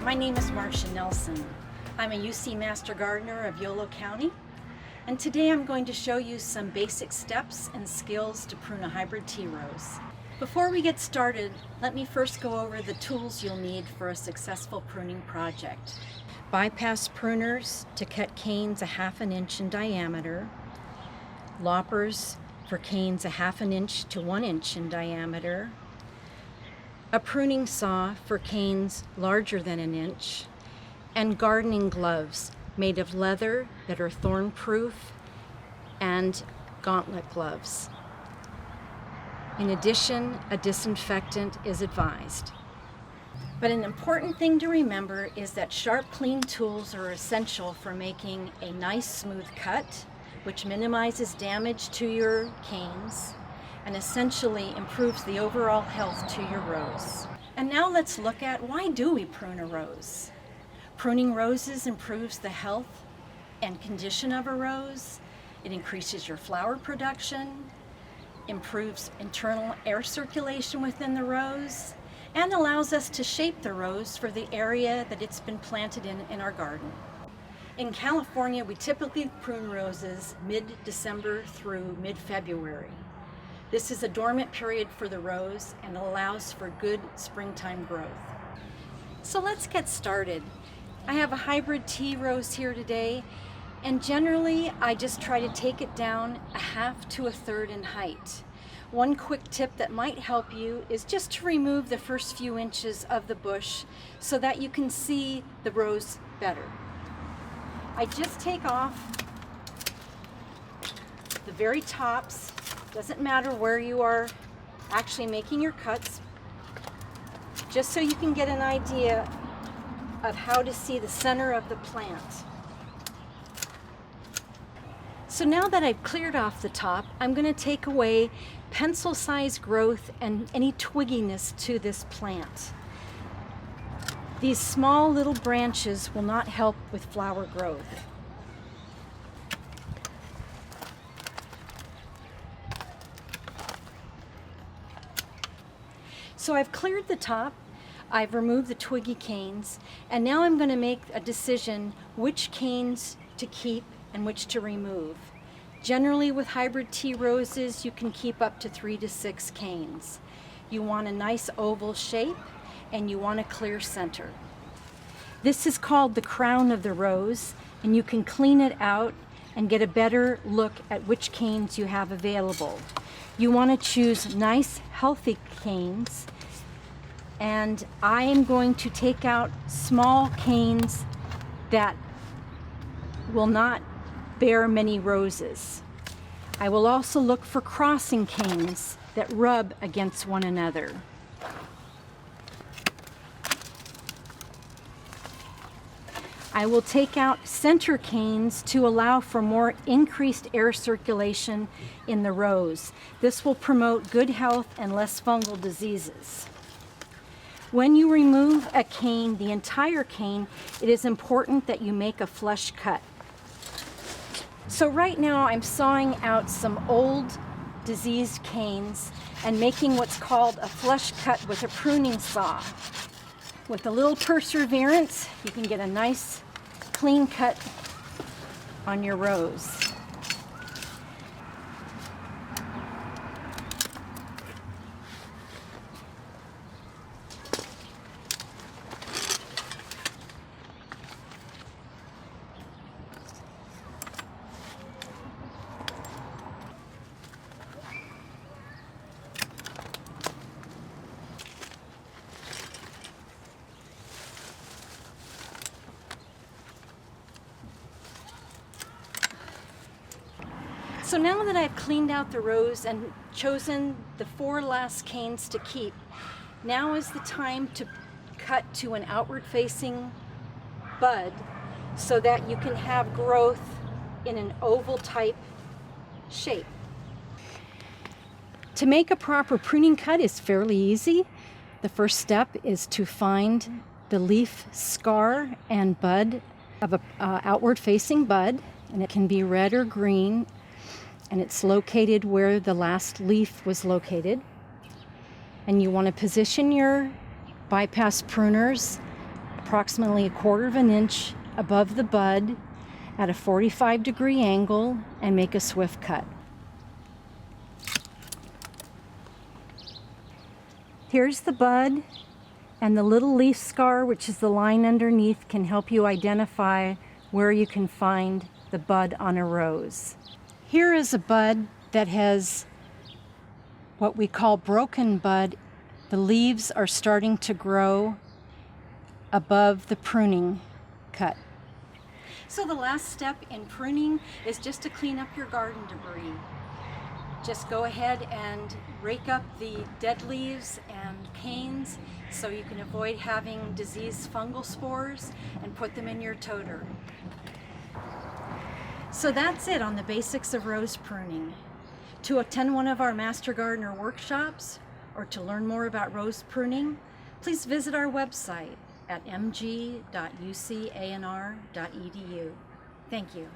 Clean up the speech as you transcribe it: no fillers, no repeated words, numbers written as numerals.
My name is Marcia Nelson. I'm a UC Master Gardener of Yolo County, and today I'm going to show you some basic steps and skills to prune a hybrid tea rose. Before we get started, let me first go over the tools you'll need for a successful pruning project. Bypass pruners to cut canes a ½ inch in diameter, loppers for canes a ½ inch to 1 inch in diameter, a pruning saw for canes larger than 1 inch, and gardening gloves made of leather that are thorn-proof, and gauntlet gloves. In addition, a disinfectant is advised. But an important thing to remember is that sharp, clean tools are essential for making a nice, smooth cut, which minimizes damage to your canes and essentially improves the overall health to your rose. And now let's look at, why do we prune a rose? Pruning roses improves the health and condition of a rose. It increases your flower production, improves internal air circulation within the rose, and allows us to shape the rose for the area that it's been planted in our garden. In California, we typically prune roses mid-December through mid-February. This is a dormant period for the rose and allows for good springtime growth. So let's get started. I have a hybrid tea rose here today, and generally I just try to take it down a ½ to 1/3 in height. One quick tip that might help you is just to remove the first few inches of the bush so that you can see the rose better. I just take off the very tops. Doesn't matter where you are actually making your cuts, just so you can get an idea of how to see the center of the plant. So now that I've cleared off the top, I'm going to take away pencil-sized growth and any twigginess to this plant. These small little branches will not help with flower growth. So I've cleared the top, I've removed the twiggy canes, and now I'm going to make a decision which canes to keep and which to remove. Generally with hybrid tea roses, you can keep up to 3 to 6 canes. You want a nice oval shape and you want a clear center. This is called the crown of the rose, and you can clean it out and get a better look at which canes you have available. You want to choose nice, healthy canes, and I am going to take out small canes that will not bear many roses. I will also look for crossing canes that rub against one another. I will take out center canes to allow for more increased air circulation in the rose. This will promote good health and less fungal diseases. When you remove a cane, the entire cane, it is important that you make a flush cut. So right now I'm sawing out some old diseased canes and making what's called a flush cut with a pruning saw. With a little perseverance, you can get a nice clean cut on your rose. So now that I've cleaned out the rose and chosen the 4 last canes to keep, now is the time to cut to an outward facing bud so that you can have growth in an oval type shape. To make a proper pruning cut is fairly easy. The first step is to find the leaf scar and bud of a outward facing bud, and it can be red or green, and it's located where the last leaf was located. And you want to position your bypass pruners approximately 1/4 of an inch above the bud at a 45-degree angle and make a swift cut. Here's the bud, and the little leaf scar, which is the line underneath, can help you identify where you can find the bud on a rose. Here is a bud that has what we call broken bud. The leaves are starting to grow above the pruning cut. So the last step in pruning is just to clean up your garden debris. Just go ahead and rake up the dead leaves and canes so you can avoid having diseased fungal spores and put them in your toter. So that's it on the basics of rose pruning. To attend one of our Master Gardener workshops or to learn more about rose pruning, please visit our website at mg.ucanr.edu. Thank you.